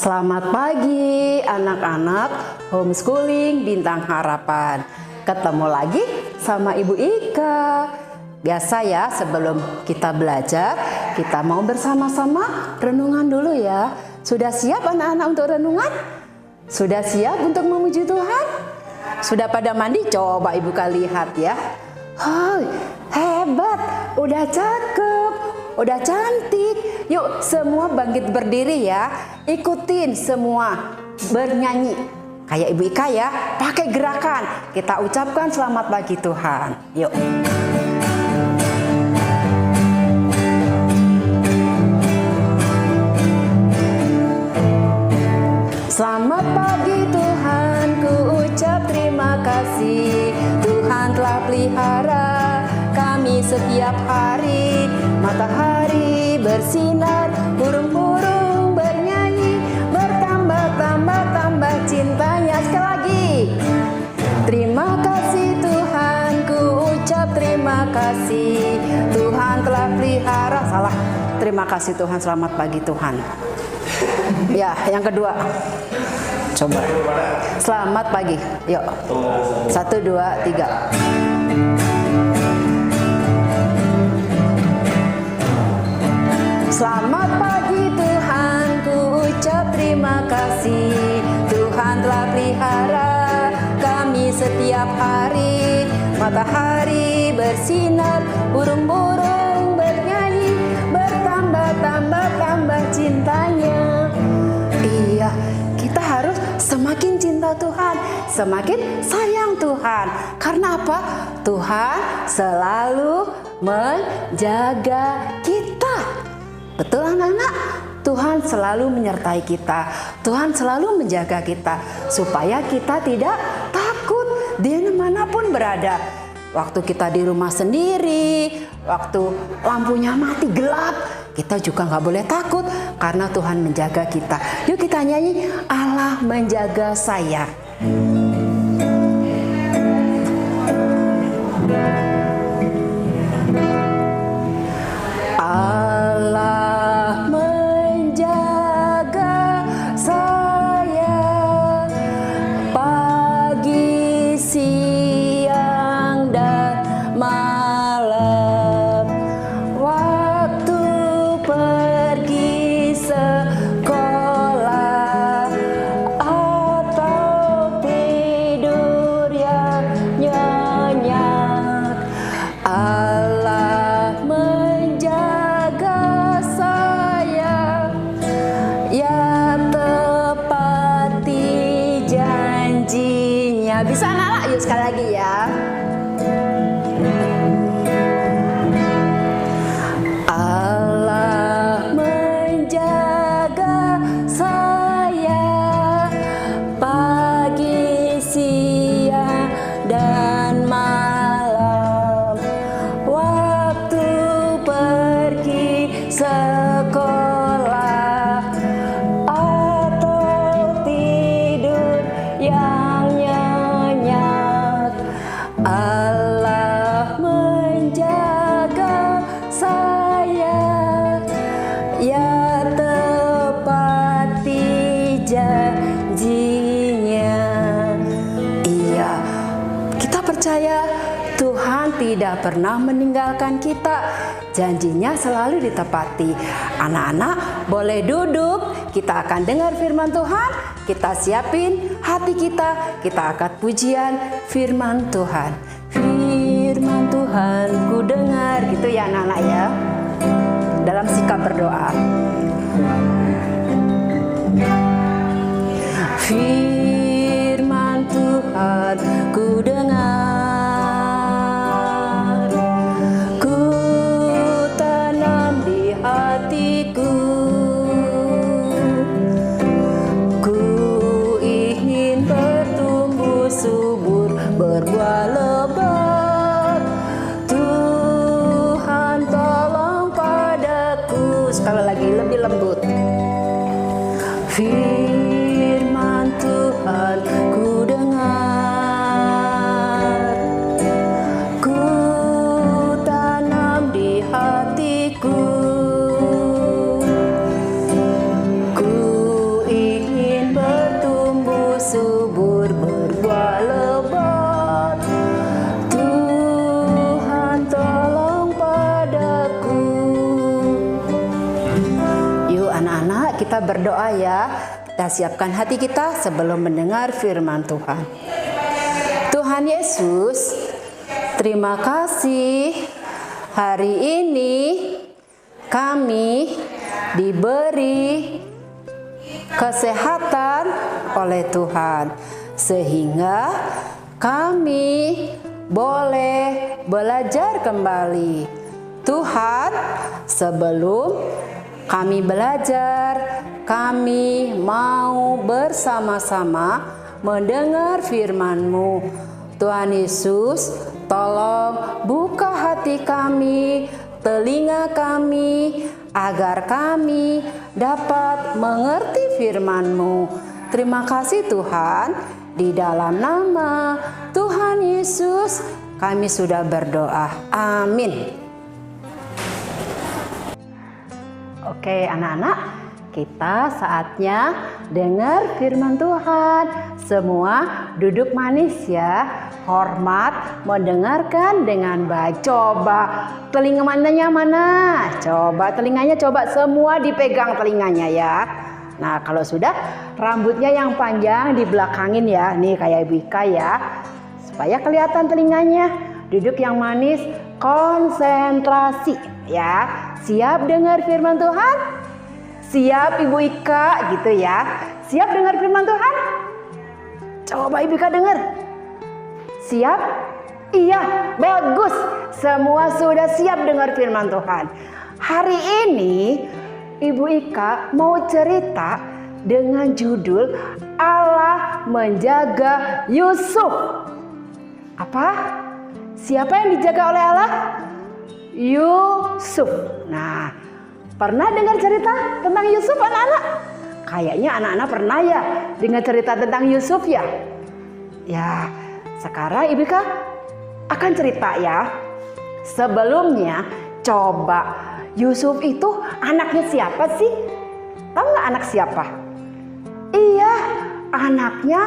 Selamat pagi anak-anak homeschooling Bintang Harapan. Ketemu lagi sama Ibu Ika. Biasa ya, sebelum kita belajar, kita mau bersama-sama renungan dulu ya. Sudah siap anak-anak untuk renungan? Sudah siap untuk memuji Tuhan? Sudah pada mandi? Coba Ibu lihat ya. Hai, hebat, udah cakep, udah cantik. Yuk semua bangkit berdiri ya. Ikutin semua bernyanyi kayak Ibu Ika ya. Pakai gerakan. Kita ucapkan selamat pagi Tuhan. Yuk. Selamat pagi Tuhan, ku ucap terima kasih. Tuhan telah pelihara kami setiap hari. Matahari bersinar, burung-burung bernyanyi, bertambah-tambah cintanya. Sekali lagi. Terima kasih Tuhan, ku ucap terima kasih. Tuhan telah pelihara. Salah. Terima kasih Tuhan, selamat pagi Tuhan. Ya, yang kedua. Coba. Selamat pagi. Yuk. 1, 2, 3. Selamat pagi Tuhan, ku ucap terima kasih. Tuhan telah pelihara kami setiap hari. Matahari bersinar, burung-burung bernyanyi, bertambah cintanya. Iya, kita harus semakin cinta Tuhan, semakin sayang Tuhan. Karena apa? Tuhan selalu menjaga kita. Betul anak-anak? Tuhan selalu menyertai kita. Tuhan selalu menjaga kita supaya kita tidak takut dimanapun berada. Waktu kita di rumah sendiri, waktu lampunya mati gelap, kita juga nggak boleh takut karena Tuhan menjaga kita. Yuk kita nyanyi, Allah menjaga saya. Allah menjaga saya pagi, siang, dan malam. Waktu pergi sekolah atau tidur yang nyenyak. Allah menjaga saya, ya tepati janjinya. Bisa anak-anak? Yuk sekali lagi ya. Allah menjaga saya pagi, siang, dan malam. Waktu pergi sekolah atau tidur yang nyenyak. Allah menjaga saya, ya tepati janjinya. Iya, kita percaya Tuhan tidak pernah meninggalkan kita. Janjinya selalu ditepati. Anak-anak boleh duduk. Kita akan dengar firman Tuhan. Kita siapin hati kita. Kita akan pujian firman Tuhan. Firman Tuhan ku dengar. Gitu ya anak-anak ya. Dalam sikap berdoa. Firman Tuhan ku dengar, ku tanam di hatiku, ku ingin bertumbuh subur, berbuah lebat. Tuhan tolong padaku. Sekali lagi lebih lembut. Firman Tuhan ku dengar, ku tanam di hatiku, ku ingin Anak-anak, kita berdoa ya. Kita siapkan hati kita sebelum mendengar firman Tuhan. Tuhan Yesus, terima kasih hari ini kami diberi kesehatan oleh Tuhan, sehingga kami boleh belajar kembali. Tuhan, sebelum kami belajar, kami mau bersama-sama mendengar firman-Mu. Tuhan Yesus, tolong buka hati kami, telinga kami, agar kami dapat mengerti firman-Mu. Terima kasih Tuhan, di dalam nama Tuhan Yesus kami sudah berdoa. Amin. Oke anak-anak, kita saatnya dengar firman Tuhan. Semua duduk manis ya, hormat, mendengarkan dengan baik. Coba telinga mananya mana? Coba telinganya, coba semua dipegang telinganya ya. Nah kalau sudah, rambutnya yang panjang dibelakangin ya. Nih kayak Ibu Ika ya, supaya kelihatan telinganya. Duduk yang manis, konsentrasi ya. Siap dengar firman Tuhan? Siap Ibu Ika gitu ya. Siap dengar firman Tuhan? Coba Ibu Ika dengar. Siap? Iya, bagus. Semua sudah siap dengar firman Tuhan. Hari ini Ibu Ika mau cerita dengan judul Allah menjaga Yusuf. Apa? Siapa yang dijaga oleh Allah? Yusuf. Nah, pernah dengar cerita tentang Yusuf anak-anak? Kayaknya anak-anak pernah ya dengar cerita tentang Yusuf ya. Ya, sekarang Ibu Ika akan cerita ya. Sebelumnya, coba Yusuf itu anaknya siapa sih? Tahu nggak anak siapa? Iya, anaknya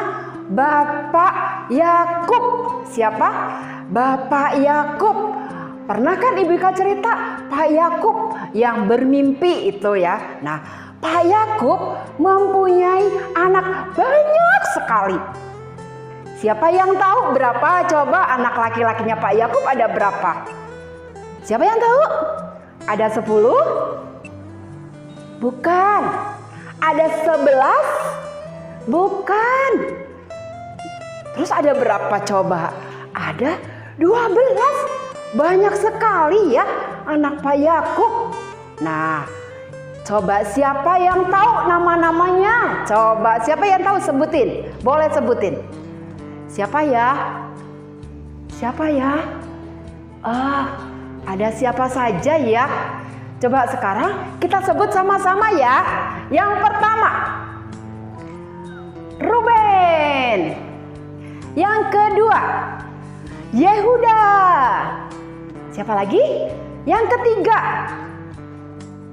Bapak Yakub. Siapa? Bapak Yakub. Pernah kan Ibu Ika cerita Pak Yakub yang bermimpi itu ya. Nah, Pak Yakub mempunyai anak banyak sekali. Siapa yang tahu berapa? Coba anak laki-lakinya Pak Yakub ada berapa? Siapa yang tahu? Ada 10? Bukan. Ada 11? Bukan. Terus ada berapa coba? Ada 12. Banyak sekali ya anak Pak Yakub. Nah, coba siapa yang tahu nama-namanya? Coba siapa yang tahu, sebutin. Boleh sebutin. Siapa ya? Siapa ya? Ada siapa saja ya? Coba sekarang kita sebut sama-sama ya. Yang pertama, Ruben. Yang kedua, Yehuda. Siapa lagi? Yang ketiga,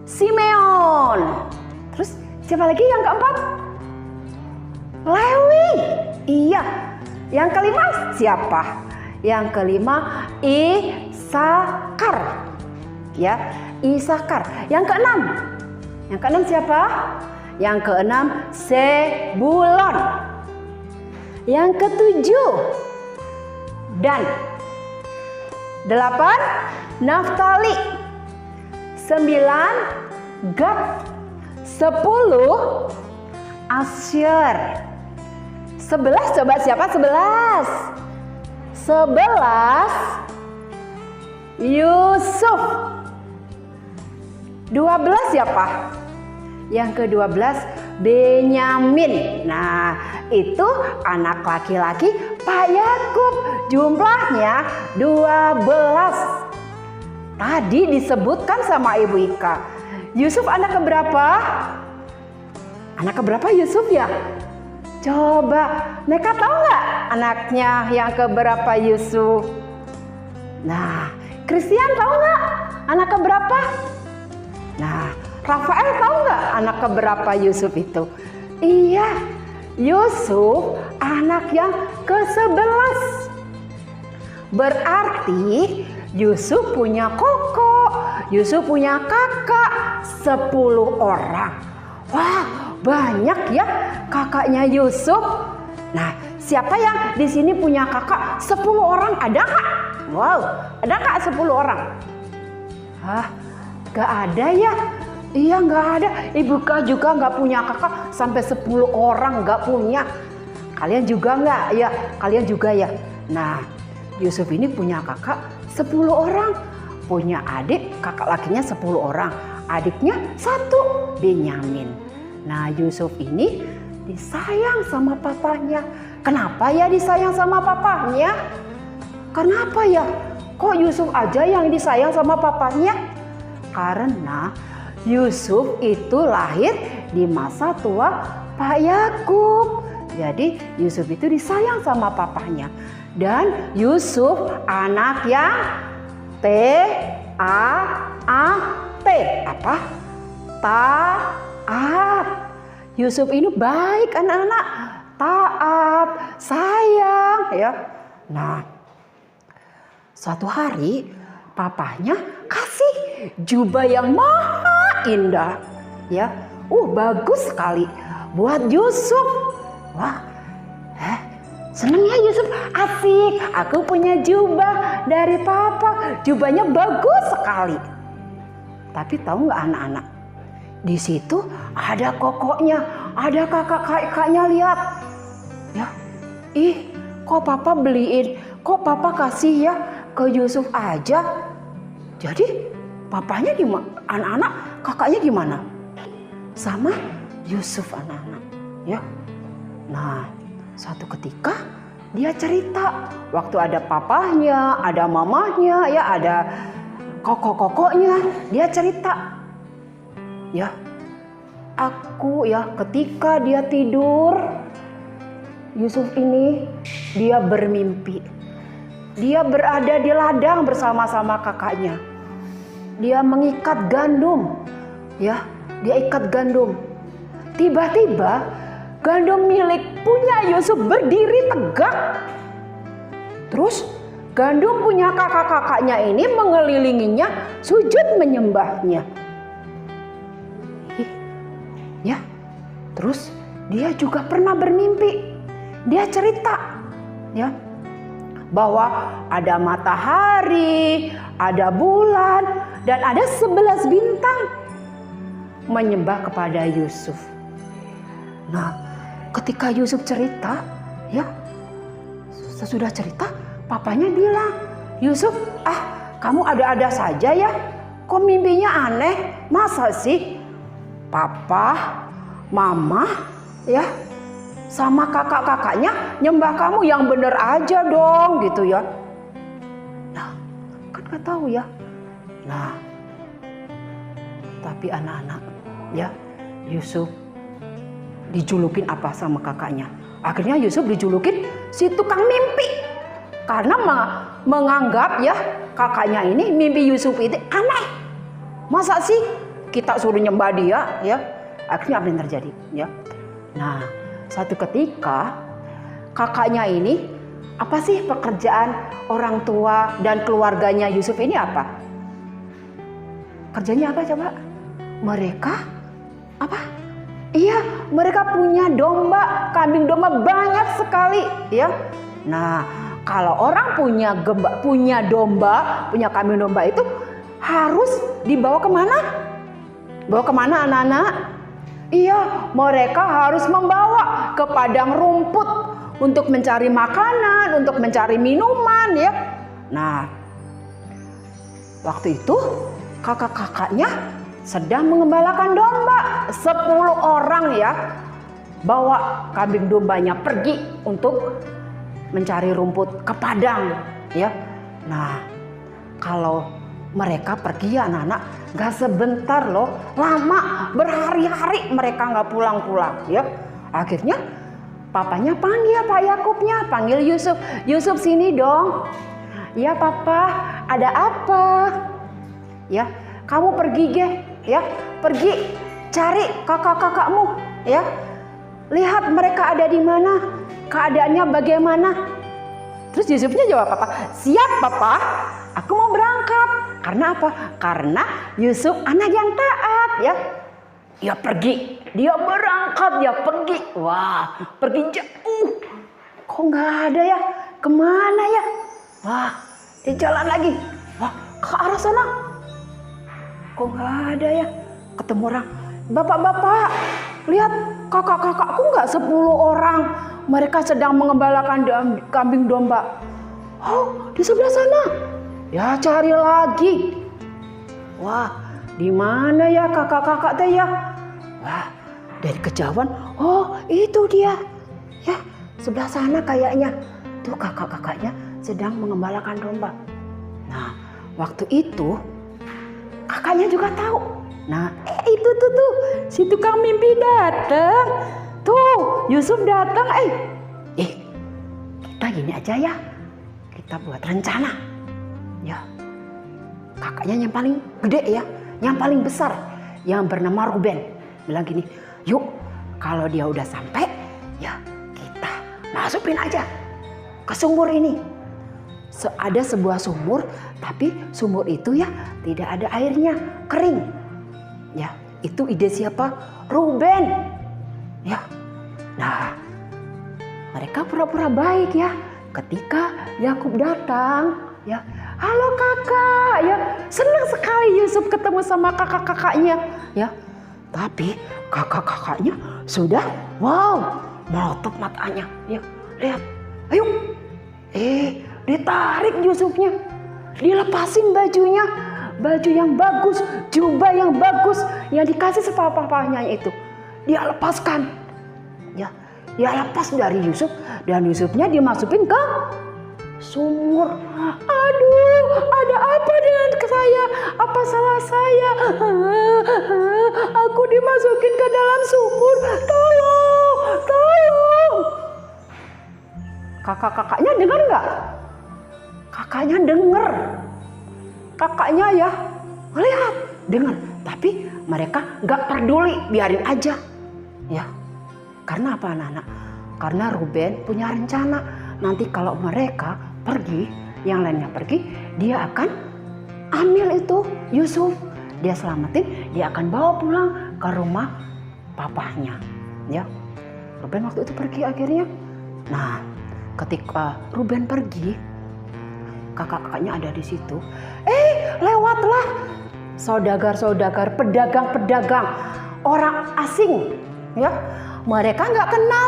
Simeon. Terus siapa lagi yang keempat? Lewi. Iya. Yang kelima siapa? Yang kelima Isakar. Ya, Isakar. Yang keenam. Yang keenam siapa? Yang keenam Zebulon. Yang ketujuh Dan. 8 Naftali. 9 Gad. 10 Asyer. 11 coba siapa? 11 Yusuf. 12 siapa? Yang ke-12 Benyamin. Nah, itu anak laki-laki Pak Yakub. Jumlahnya 12. Tadi disebutkan sama Ibu Ika. Yusuf anak keberapa? Anak keberapa Yusuf ya? Coba, mereka tahu nggak anaknya yang keberapa Yusuf? Nah, Christian tahu nggak anak keberapa? Nah, Rafael tahu nggak anak keberapa Yusuf itu? Iya, Yusuf anak yang ke-11. Berarti Yusuf punya koko, Yusuf punya kakak 10 orang. Wah, banyak ya kakaknya Yusuf. Nah, siapa yang di sini punya kakak 10 orang? Ada nggak? Wow, ada nggak 10 orang? Hah, nggak ada ya? Iya, nggak ada. Ibu Kak juga nggak punya kakak sampai 10 orang, nggak punya. Kalian juga nggak? Ya, kalian juga ya. Nah, Yusuf ini punya kakak 10 orang. Punya adik, kakak lakinya 10 orang. Adiknya 1, Benyamin. Nah, Yusuf ini disayang sama papanya. Kenapa ya disayang sama papanya? Kenapa ya? Kok Yusuf aja yang disayang sama papanya? Karena Yusuf itu lahir di masa tua Pak Yakub. Jadi Yusuf itu disayang sama papanya. Dan Yusuf anak yang T-A-A-T. Apa? Taat. Yusuf ini baik anak-anak. Taat, sayang ya. Nah, suatu hari papanya kasih jubah yang maha indah ya. Bagus sekali buat Yusuf. Wah, seneng ya Yusuf. Asik, aku punya jubah dari papa. Jubahnya bagus sekali. Tapi tahu nggak anak-anak? Di situ ada kokoknya, ada kakak-kakaknya, lihat. Ya, kok papa beliin, kok papa kasih ya ke Yusuf aja. Jadi papanya gimana? Anak-anak, kakaknya gimana? Sama Yusuf anak-anak, ya. Nah, suatu ketika dia cerita waktu ada papahnya, ada mamahnya, ya ada kokok-kokoknya, dia cerita. Ya, aku ya ketika dia tidur, Yusuf ini dia bermimpi. Dia berada di ladang bersama-sama kakaknya. Dia mengikat gandum. Ya, dia ikat gandum. Tiba-tiba gandum milik punya Yusuf berdiri tegak. Terus gandum punya kakak-kakaknya ini mengelilinginya, sujud menyembahnya. Ya, terus dia juga pernah bermimpi. Dia cerita, ya, bahwa ada matahari, ada bulan, dan ada 11 bintang menyembah kepada Yusuf. Nah, ketika Yusuf cerita, ya, sesudah cerita, papanya bilang, Yusuf, kamu ada-ada saja ya, kok mimpinya aneh, masa sih papa, mama, ya, sama kakak-kakaknya nyembah kamu yang bener aja dong, gitu ya. Nah, kan gak tahu ya. Nah, tapi anak-anak, ya, Yusuf dijulukin apa sama kakaknya? Akhirnya Yusuf dijulukin si tukang mimpi. Karena menganggap ya kakaknya ini mimpi Yusuf itu aneh. Masa sih kita suruh nyembah dia, ya? Akhirnya apa yang terjadi, ya? Nah, satu ketika kakaknya ini, apa sih pekerjaan orang tua dan keluarganya Yusuf ini apa? Kerjanya apa coba? Mereka apa? Iya, mereka punya domba, kambing domba banyak sekali, ya. Nah, kalau orang punya domba, punya kambing domba itu harus dibawa kemana? Bawa kemana anak-anak? Iya, mereka harus membawa ke padang rumput untuk mencari makanan, untuk mencari minuman, ya. Nah, waktu itu kakak-kakaknya sedang mengembalakan domba. 10 orang ya, bawa kambing dombanya pergi untuk mencari rumput ke padang, ya. Nah, kalau mereka pergi ya anak-anak, gak sebentar loh, lama, berhari-hari mereka gak pulang-pulang, ya. Akhirnya papanya panggil Pak Yakubnya, panggil Yusuf. Yusuf sini dong. Ya papa, ada apa? Ya, kamu pergi ya, pergi cari kakak-kakakmu, ya. Lihat mereka ada di mana, keadaannya bagaimana. Terus Yusufnya jawab apa? Siap papa, aku mau berangkat. Karena apa? Karena Yusuf anak yang taat, ya. dia pergi, dia berangkat, dia pergi. Wah, pergi jauh. Kok nggak ada ya? Kemana ya? Wah, dia jalan lagi. Wah, ke arah sana. Kok nggak ada ya? Ketemu orang. Bapak-bapak, lihat kakak-kakakku nggak 10 orang. Mereka sedang mengembalakan kambing domba. Oh, di sebelah sana. Ya, cari lagi. Wah, di mana ya kakak-kakak teh ya? Wah, dari kejauhan. Oh, itu dia. Ya, sebelah sana kayaknya. Tuh kakak-kakaknya sedang mengembalakan domba. Nah, waktu itu kakaknya juga tahu. Nah, itu tuh si tukang mimpi datang. Tuh, Yusuf datang. Kita gini aja ya. Kita buat rencana. Ya. Kakaknya yang paling gede ya, yang paling besar, yang bernama Ruben. Bilang gini, "Yuk, kalau dia udah sampai, ya kita masukin aja ke sumur ini." Ada sebuah sumur, tapi sumur itu ya tidak ada airnya, kering. Ya, itu ide siapa? Ruben. Ya. Nah, mereka pura-pura baik ya. Ketika Yakub datang, ya, "Halo kakak," ya, senang sekali Yusuf ketemu sama kakak-kakaknya, ya. Tapi kakak-kakaknya sudah, wow, melotot matanya, ya. Lihat, ayo, ditarik Yusufnya, dilepasin bajunya, baju yang bagus, jubah yang bagus, yang dikasih sepapa-papanya itu, dia lepaskan, ya. Dia lepas dari Yusuf dan Yusufnya dimasukin ke sumur. Aduh, ada apa dengan saya? Apa salah saya? Aku dimasukin ke dalam sumur. Tolong, tolong. Kakak-kakaknya dengar nggak? Kakaknya dengar. Kakaknya ya lihat, dengar. Tapi mereka nggak peduli, biarin aja. Ya. Karena apa anak-anak? Karena Ruben punya rencana. Nanti kalau mereka pergi, yang lainnya pergi, dia akan ambil itu Yusuf. Dia selamatin, dia akan bawa pulang ke rumah papahnya. Ya, Ruben waktu itu pergi akhirnya. Nah, ketika Ruben pergi, kakak-kakaknya ada di situ. Lewatlah saudagar-saudagar, pedagang-pedagang, orang asing. Ya. Mereka nggak kenal,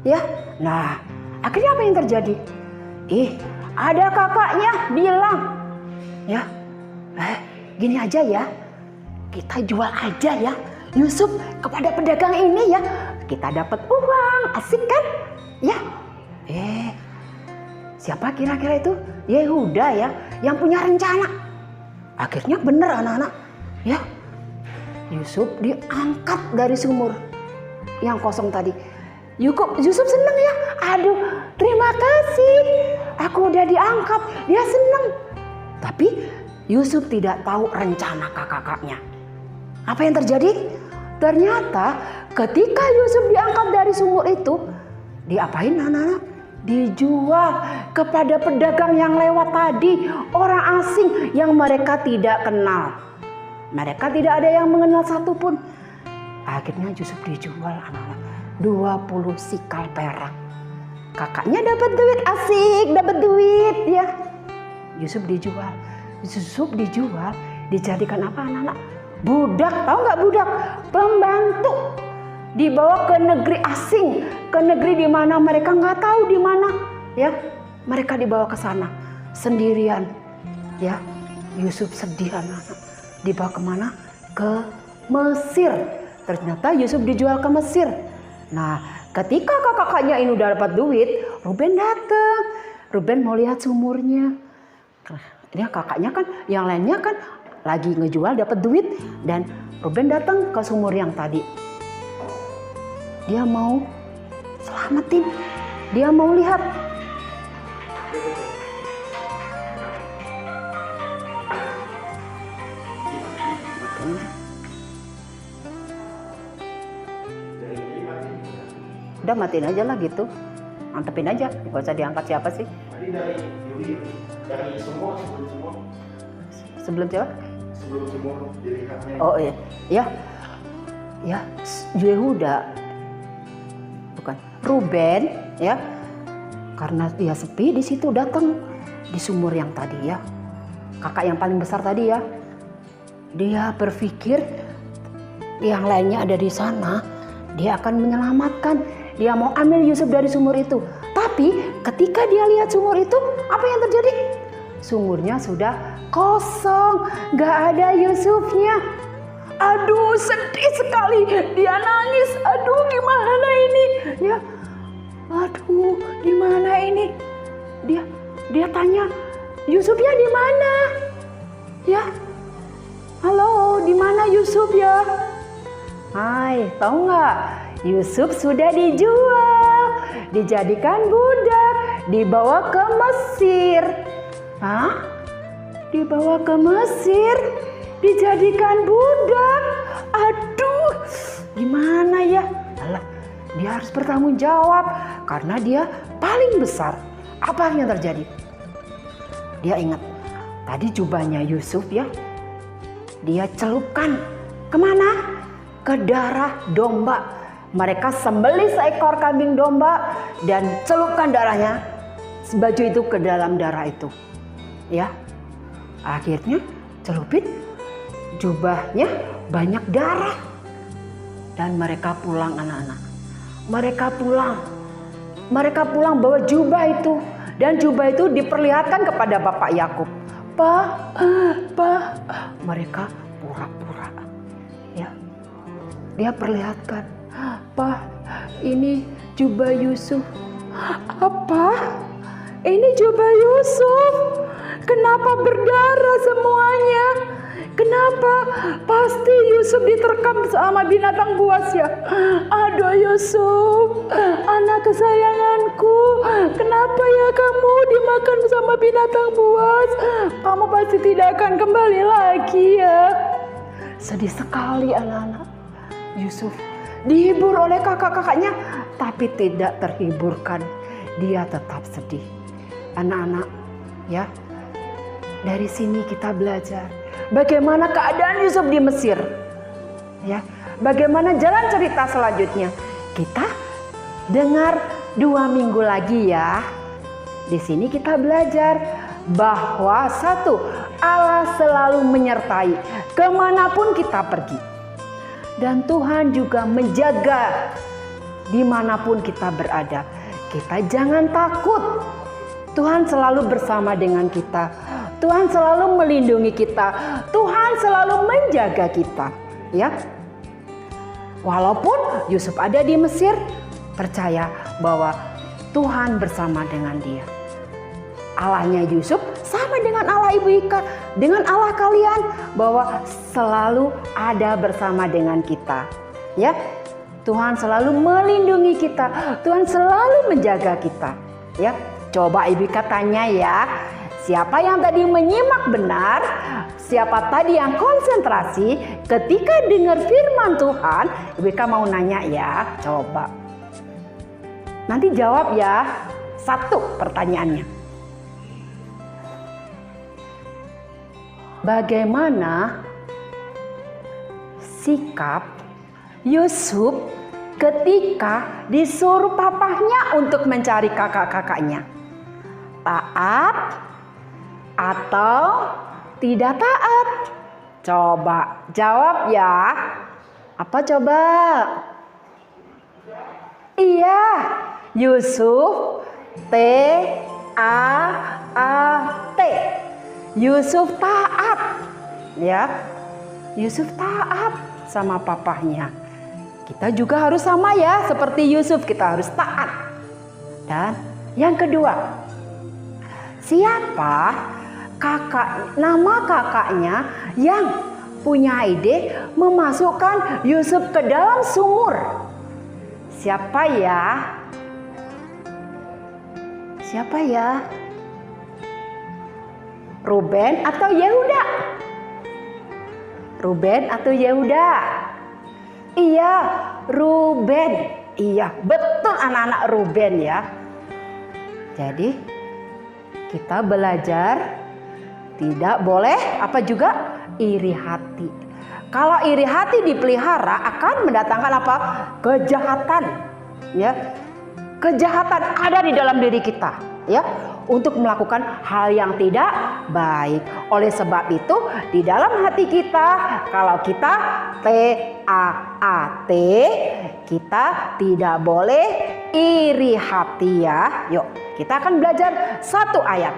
ya. Nah, akhirnya apa yang terjadi? Ada kakaknya bilang, ya, gini aja ya, kita jual aja ya Yusuf kepada pedagang ini ya, kita dapat uang, asik kan? Ya, siapa kira-kira itu? Yehuda ya, yang punya rencana. Akhirnya bener anak-anak, ya, Yusuf diangkat dari sumur yang kosong tadi. Yusuf seneng ya. Aduh, terima kasih. Aku udah diangkat. Dia seneng. Tapi Yusuf tidak tahu rencana kakak-kakaknya. Apa yang terjadi? Ternyata ketika Yusuf diangkat dari sumur itu, diapain anak-anak? Dijual kepada pedagang yang lewat tadi. Orang asing yang mereka tidak kenal. Mereka tidak ada yang mengenal satupun. Akhirnya Yusuf dijual anak-anak 20 sikal perak. Kakaknya dapat duit, asik, dapat duit ya. Yusuf dijual. Yusuf dijual, dijadikan apa anak-anak? Budak, tahu nggak budak? Pembantu. Dibawa ke negeri asing, ke negeri di mana mereka nggak tahu di mana, ya. Mereka dibawa ke sana sendirian, ya. Yusuf sedih anak-anak. Dibawa kemana? Ke Mesir. Ternyata Yusuf dijual ke Mesir. Nah, ketika kakak-kakaknya ini udah dapat duit, Ruben datang. Ruben mau lihat sumurnya. Ini kakaknya kan, yang lainnya kan lagi ngejual dapat duit, dan Ruben datang ke sumur yang tadi. Dia mau selamatin. Dia mau lihat. Udah matiin aja lah gitu, mantepin aja, gak usah diangkat siapa sih. Tadi dari sumur, Sebelum siapa? sebelum sumur dilihatnya. Oh iya, ya. ya Yehuda, bukan Ruben ya, karena dia sepi di situ datang di sumur yang tadi ya, kakak yang paling besar tadi ya. Dia berpikir yang lainnya ada di sana, dia akan menyelamatkan, dia mau ambil Yusuf dari sumur itu. Tapi ketika dia lihat sumur itu, apa yang terjadi? Sumurnya sudah kosong, gak ada Yusufnya. Aduh, sedih sekali, dia nangis. Aduh, gimana ini? Ya, aduh, gimana ini? Dia tanya, Yusufnya di mana? Ya, halo, di mana Yusuf ya? Hai, tahu nggak? Yusuf sudah dijual, dijadikan budak, dibawa ke Mesir. Hah? Dibawa ke Mesir? Dijadikan budak. Aduh, gimana ya? Alah, dia harus bertanggung jawab karena dia paling besar. Apa yang terjadi? Dia ingat tadi jubahnya Yusuf ya, dia celupkan kemana? Ke darah domba. Mereka sembelih seekor kambing domba dan celupkan darahnya, baju itu ke dalam darah itu. Ya, akhirnya celupin jubahnya banyak darah. Dan mereka pulang anak-anak. Mereka pulang bawa jubah itu. Dan jubah itu diperlihatkan kepada Bapak Yakub. Pa, mereka pura-pura. Ya, dia perlihatkan. Pa, ini jubah Yusuf. Apa? Ini jubah Yusuf. Kenapa berdarah semuanya? Kenapa? Pasti Yusuf diterkam sama binatang buas ya. Aduh Yusuf, anak kesayanganku, kenapa ya kamu dimakan sama binatang buas? Kamu pasti tidak akan kembali lagi ya. Sedih sekali anak-anak. Yusuf dihibur oleh kakak-kakaknya, tapi tidak terhiburkan. Dia tetap sedih. Anak-anak ya, dari sini kita belajar bagaimana keadaan Yusuf di Mesir. Ya, bagaimana jalan cerita selanjutnya? Kita dengar 2 minggu lagi ya. Di sini kita belajar bahwa satu, Allah selalu menyertai kemanapun kita pergi. Dan Tuhan juga menjaga dimanapun kita berada. Kita jangan takut. Tuhan selalu bersama dengan kita. Tuhan selalu melindungi kita. Tuhan selalu menjaga kita. Ya. Walaupun Yusuf ada di Mesir, percaya bahwa Tuhan bersama dengan dia. Allahnya Yusuf sama dengan Allah Ibu Ika, dengan Allah kalian, bahwa selalu ada bersama dengan kita. Ya. Tuhan selalu melindungi kita. Tuhan selalu menjaga kita. Ya. Coba Ibu Ika tanya ya. Siapa yang tadi menyimak benar? Siapa tadi yang konsentrasi ketika dengar firman Tuhan? Ibu Ika mau nanya ya. Coba. Nanti jawab ya. 1 pertanyaannya. Bagaimana sikap Yusuf ketika disuruh papahnya untuk mencari kakak-kakaknya? Taat atau tidak taat? Coba jawab ya. Apa coba? Iya, Yusuf T-A-A-T. Yusuf taat. Ya. Yusuf taat sama papahnya. Kita juga harus sama ya, seperti Yusuf kita harus taat. Dan yang kedua, siapa nama kakaknya yang punya ide memasukkan Yusuf ke dalam sumur? Siapa ya? Siapa ya? Ruben atau Yehuda? Ruben atau Yehuda? Iya, Ruben. Iya, betul anak-anak Ruben ya. Jadi kita belajar tidak boleh apa juga iri hati. Kalau iri hati dipelihara akan mendatangkan apa? Kejahatan. Ya. Kejahatan ada di dalam diri kita, ya, untuk melakukan hal yang tidak baik. Oleh sebab itu, di dalam hati kita, kalau kita TAAT, kita tidak boleh iri hati ya. Yuk, kita akan belajar satu ayat.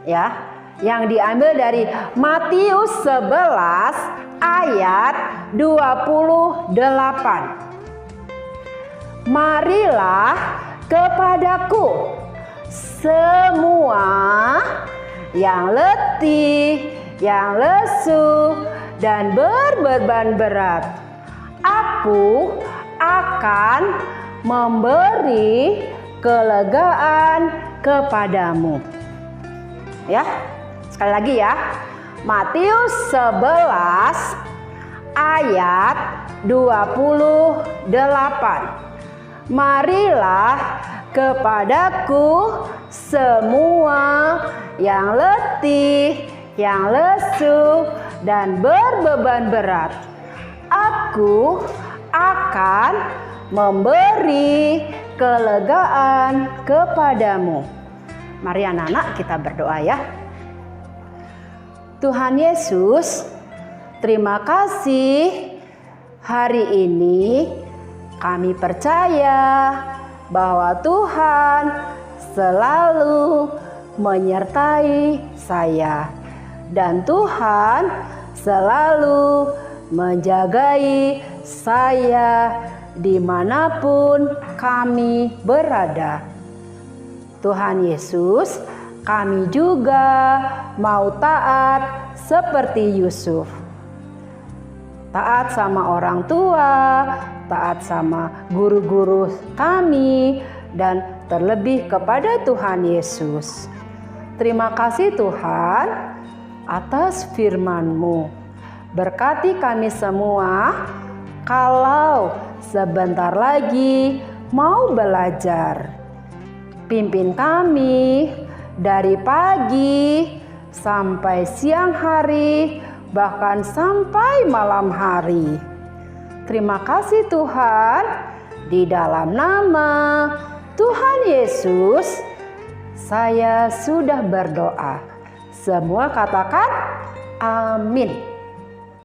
Ya, yang diambil dari Matius 11 ayat 28. Marilah kepadaku semua yang letih, yang lesu, dan berbeban berat. Aku akan memberi kelegaan kepadamu. Ya, sekali lagi ya. Matius 11 ayat 28. Marilah kepadaku semua yang letih, yang lesu, dan berbeban berat. Aku akan memberi kelegaan kepadamu. Mari anak-anak kita berdoa ya. Tuhan Yesus, terima kasih hari ini kami percaya bahwa Tuhan selalu menyertai saya dan Tuhan selalu menjagai saya dimanapun kami berada. Tuhan Yesus, kami juga mau taat seperti Yusuf. Taat sama orang tua, taat sama guru-guru kami, dan terlebih kepada Tuhan Yesus. Terima kasih Tuhan atas firman-Mu. Berkati kami semua kalau sebentar lagi mau belajar. Pimpin kami dari pagi sampai siang hari, bahkan sampai malam hari. Terima kasih Tuhan, di dalam nama Tuhan Yesus saya sudah berdoa. Semua katakan amin.